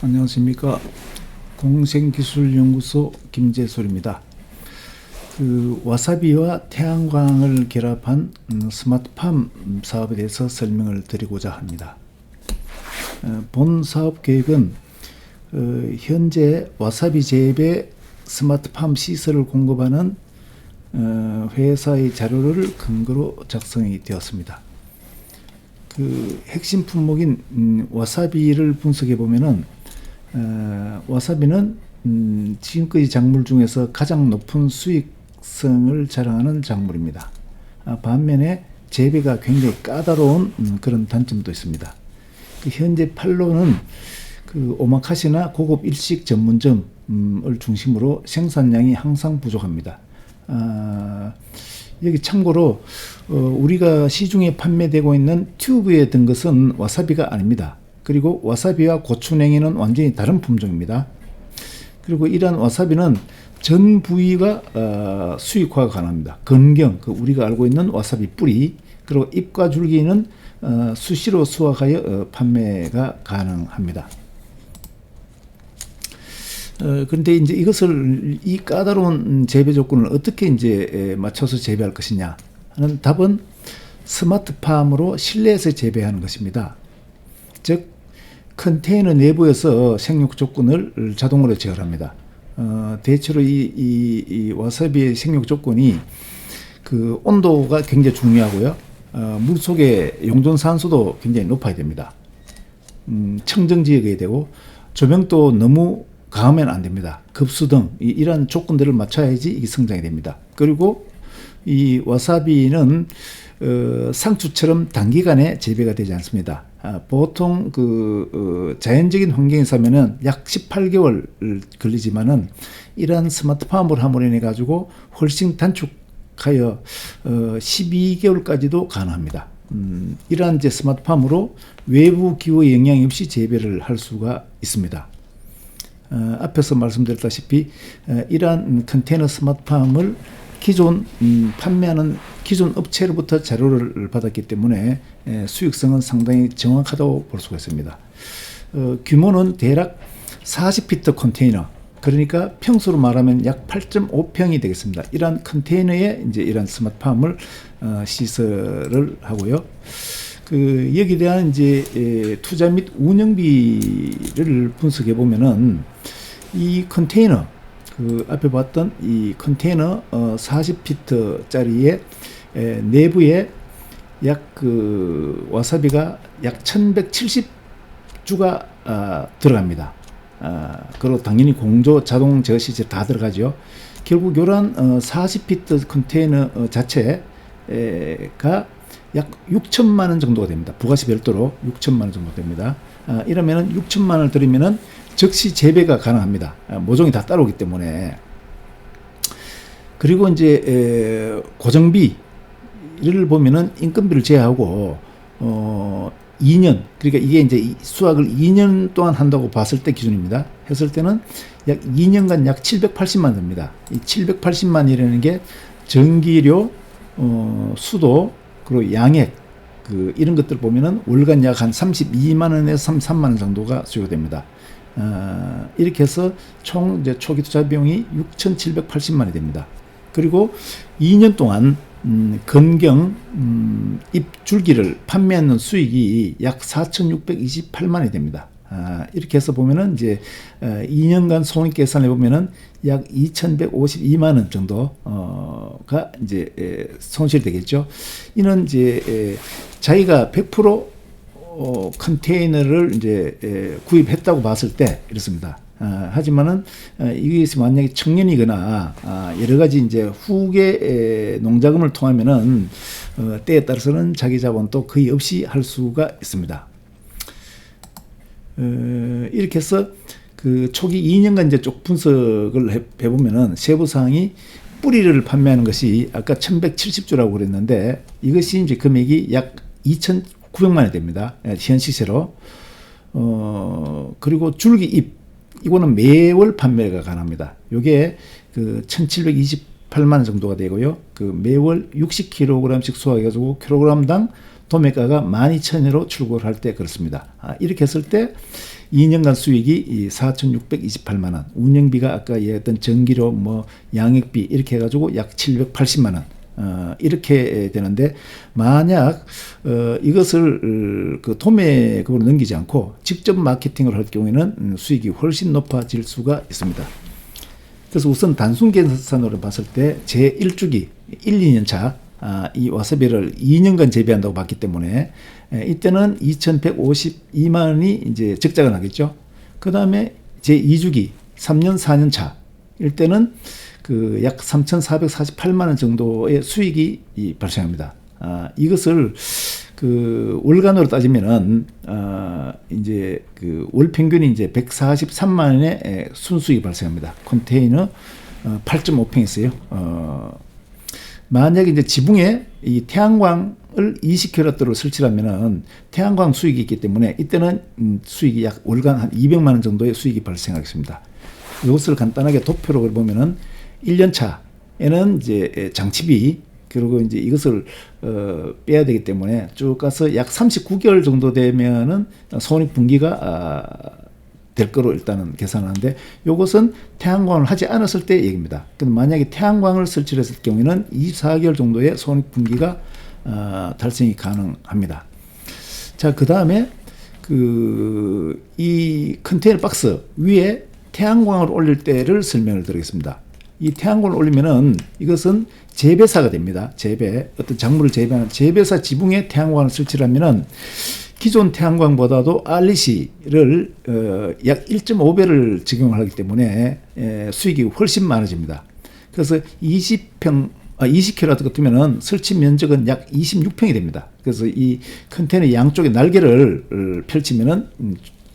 안녕하십니까. 공생기술연구소 김재솔입니다. 와사비와 태양광을 결합한 스마트팜 사업에 대해서 설명을 드리고자 합니다. 본 사업 계획은 현재 와사비 재배 스마트팜 시설을 공급하는 회사의 자료를 근거로 작성이 되었습니다. 핵심 품목인 와사비를 분석해 보면은 와사비는 지금까지 작물 중에서 가장 높은 수익성을 자랑하는 작물입니다. 반면에 재배가 굉장히 까다로운 그런 단점도 있습니다. 현재 판로는 오마카세나 고급 일식 전문점을 중심으로 생산량이 항상 부족합니다. 여기 참고로 우리가 시중에 판매되고 있는 튜브에 든 것은 와사비가 아닙니다. 그리고 와사비와 고추냉이는 완전히 다른 품종입니다. 그리고 이러한 와사비는 전 부위가 수익화가 가능합니다. 건경, 우리가 알고 있는 와사비 뿌리, 그리고 잎과 줄기는 수시로 수확하여 판매가 가능합니다. 그런데 이제 이것을 이 까다로운 재배 조건을 어떻게 이제 맞춰서 재배할 것이냐 하는 답은 스마트팜으로 실내에서 재배하는 것입니다. 즉 컨테이너 내부에서 생육 조건을 자동으로 제어합니다. 대체로 이 와사비의 생육 조건이 온도가 굉장히 중요하고요. 물 속의 용존 산소도 굉장히 높아야 됩니다. 청정 지역이 되고 조명도 너무 강하면 안 됩니다. 급수 등 이러한 조건들을 맞춰야지 이게 성장이 됩니다. 그리고 이 와사비는 상추처럼 단기간에 재배가 되지 않습니다. 보통 자연적인 환경에서 하면은 약 18개월 걸리지만은 이러한 스마트팜을 함으로 인해 가지고 훨씬 단축하여 12개월까지도 가능합니다. 이러한 이제 스마트팜으로 외부 기후 영향이 없이 재배를 할 수가 있습니다. 앞에서 말씀드렸다시피 이러한 컨테이너 스마트팜을 기존 판매하는 기존 업체로부터 자료를 받았기 때문에 수익성은 상당히 정확하다고 볼 수가 있습니다. 규모는 대략 40피트 컨테이너, 그러니까 평수로 말하면 약 8.5평이 되겠습니다. 이러한 컨테이너에 이제 이러한 스마트팜을 시설을 하고요. 여기에 대한 이제 투자 및 운영비를 분석해 보면은 이 컨테이너 앞에 봤던 이 컨테이너 40피트짜리의 내부에 약 와사비가 약 1170주가 들어갑니다. 그리고 당연히 공조 자동 제어 시설 다 들어가죠. 결국 이러한 40피트 컨테이너 자체가 약 6천만 원 정도가 됩니다. 부가세 별도로 6천만 원 정도 됩니다. 이러면은 6천만 원을 들이면은 즉시 재배가 가능합니다. 모종이 다 따라오기 때문에. 그리고 이제 고정비를 보면은 인건비를 제외하고 2년, 그러니까 이게 이제 수확을 2년 동안 한다고 봤을 때 기준입니다. 했을 때는 약 2년간 약 780만 됩니다. 이 780만이라는 게 전기료, 수도, 그리고 양액, 이런 것들 보면은 월간 약 한 32만 원에서 33만 원 정도가 수요됩니다. 이렇게 해서 총 이제 초기 투자 비용이 6,780만 원이 됩니다. 그리고 2년 동안 건경 잎줄기를 판매하는 수익이 약 4,628만 원이 됩니다. 이렇게 해서 보면은 이제 2년간 손익 계산해 보면은 약 2,152만 원 정도가 이제 손실이 되겠죠. 이는 이제 자기가 100% 컨테이너를 이제 구입했다고 봤을 때 이렇습니다. 하지만은 이것이 만약에 청년이거나 여러 가지 이제 후계 농자금을 통하면은 때에 따라서는 자기 자본도 거의 없이 할 수가 있습니다. 이렇게 해서 초기 2년간 이제 쭉 분석을 해보면은 세부 사항이 뿌리를 판매하는 것이 아까 1170주라고 그랬는데 이것이 이제 금액이 약 2,900만 원이 됩니다. 현 시세로. 그리고 줄기 잎, 이거는 매월 판매가 가능합니다. 요게 1,728만 원 정도가 되고요. 매월 60kg씩 수확해가지고 킬로그램당 도매가가 12,000원으로 출고를 할 때 그렇습니다. 이렇게 했을 때 2년간 수익이 4,628만 원, 운영비가 아까 얘기했던 전기료, 뭐 양액비 이렇게 해가지고 약 780만 원. 이렇게 되는데, 만약 이것을 그 도매금으로 넘기지 않고 직접 마케팅을 할 경우에는 수익이 훨씬 높아질 수가 있습니다. 그래서 우선 단순 계산으로 봤을 때 제1주기 1, 2년 차 이 와사비를 2년간 재배한다고 봤기 때문에 이때는 2,152만 원이 이제 적자가 나겠죠. 그 다음에 제2주기 3년, 4년 차 이때는 그 약 3,448만 원 정도의 수익이 발생합니다. 이것을 그 월간으로 따지면은 이제 그 월 평균이 이제 143만 원의 순수익이 발생합니다. 컨테이너 8.5평 있어요. 만약에 이제 지붕에 이 태양광을 20kW로 설치하면은 태양광 수익이 있기 때문에 이때는 수익이 약 월간 한 200만 원 정도의 수익이 발생하겠습니다. 이것을 간단하게 도표로 보면은 1년 차에는 이제 장치비, 그리고 이제 이것을 빼야 되기 때문에 쭉 가서 약 39개월 정도 되면은 손익 분기가 될 거로 일단은 계산하는데, 이것은 태양광을 하지 않았을 때 얘기입니다. 그럼 만약에 태양광을 설치를 했을 경우에는 24개월 정도의 손익 분기가 달성이 가능합니다. 자, 그 다음에 이 컨테이너 박스 위에 태양광을 올릴 때를 설명을 드리겠습니다. 이 태양광을 올리면은 이것은 재배사가 됩니다. 어떤 작물을 재배하는 재배사 지붕에 태양광을 설치를 하면은 기존 태양광보다도 REC를 약 1.5배를 적용을 하기 때문에 수익이 훨씬 많아집니다. 그래서 20kW 같으면은 설치 면적은 약 26평이 됩니다. 그래서 이 컨테이너 양쪽에 날개를 펼치면은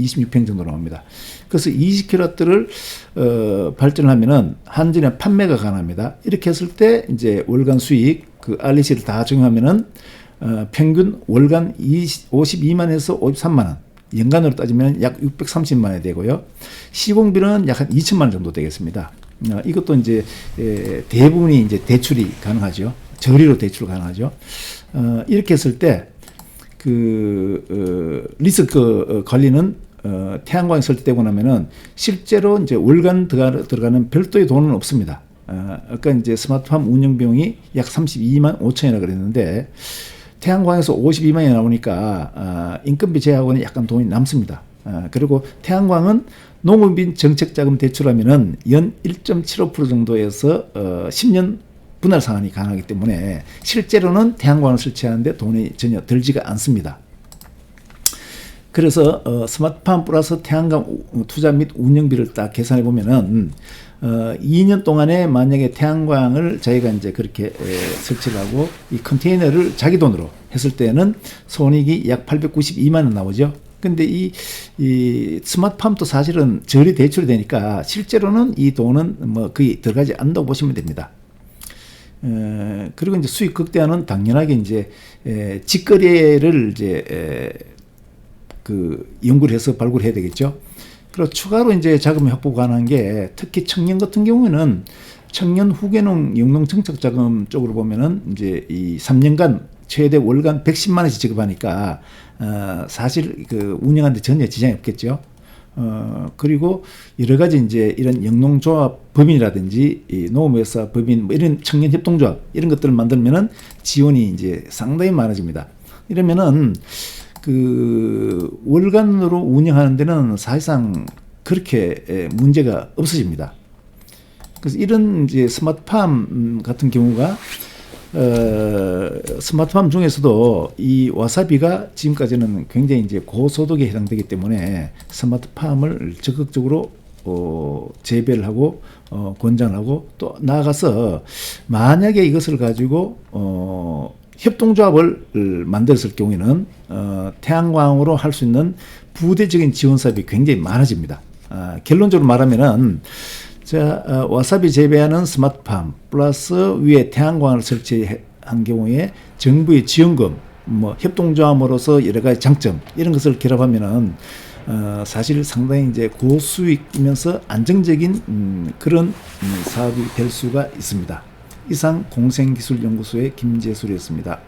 26평 정도 나옵니다. 그래서 20kW를 발전하면은 한전에 판매가 가능합니다. 이렇게 했을 때 이제 월간 수익 그 REC를 다 적용하면은 평균 월간 52만에서 53만 원, 연간으로 따지면 약 630만 원이 되고요. 시공비는 약 한 2천만 원 정도 되겠습니다. 이것도 이제 대부분이 이제 대출이 가능하죠. 저리로 대출 가능하죠. 이렇게 했을 때 리스크 관리는 태양광이 설치되고 나면은 실제로 이제 월간 들어가는 별도의 돈은 없습니다. 아까 이제 스마트팜 운영 비용이 약 32만 5천이라 그랬는데, 태양광에서 52만 원이 나오니까 인건비 제하고는 약간 돈이 남습니다. 그리고 태양광은 농업인 정책자금 대출하면은 연 1.75% 정도에서 10년 분할 상환이 가능하기 때문에 실제로는 태양광을 설치하는데 돈이 전혀 들지가 않습니다. 그래서 스마트팜 플러스 태양광 투자 및 운영비를 딱 계산해 보면은 2년 동안에 만약에 태양광을 자기가 이제 그렇게 설치를 하고 이 컨테이너를 자기 돈으로 했을 때는 손익이 약 892만 원 나오죠. 근데 이 스마트팜도 사실은 저리 대출이 되니까 실제로는 이 돈은 뭐 거의 들어가지 않는다고 보시면 됩니다. 그리고 이제 수익 극대화는 당연하게 이제 직거래를 이제 연구를 해서 발굴해야 되겠죠. 그리고 추가로 이제 자금 확보 가능한 게, 특히 청년 같은 경우에는 청년 후계농 영농 정책 자금 쪽으로 보면은 이제 이 3년간 최대 월간 110만 원씩 지급하니까 사실 운영하는데 전혀 지장이 없겠죠. 그리고 여러 가지 이제 이런 영농조합 법인이라든지 이 농업회사 법인 뭐 이런 청년 협동조합 이런 것들을 만들면은 지원이 이제 상당히 많아집니다. 이러면은 월간으로 운영하는 데는 사실상 그렇게 문제가 없어집니다. 그래서 이런 이제 스마트팜 같은 경우가 스마트팜 중에서도 이 와사비가 지금까지는 굉장히 이제 고소득에 해당되기 때문에 스마트팜을 적극적으로 재배를 하고 권장을 하고, 또 나아가서 만약에 이것을 가지고 협동조합을 만들었을 경우에는 태양광으로 할 수 있는 부대적인 지원 사업이 굉장히 많아집니다. 결론적으로 말하면은 와사비 재배하는 스마트팜 플러스 위에 태양광을 설치한 경우에 정부의 지원금, 뭐 협동조합으로서 여러 가지 장점 이런 것을 결합하면은 사실 상당히 이제 고수익이면서 안정적인 그런 사업이 될 수가 있습니다. 이상 공생기술연구소의 김재술이었습니다.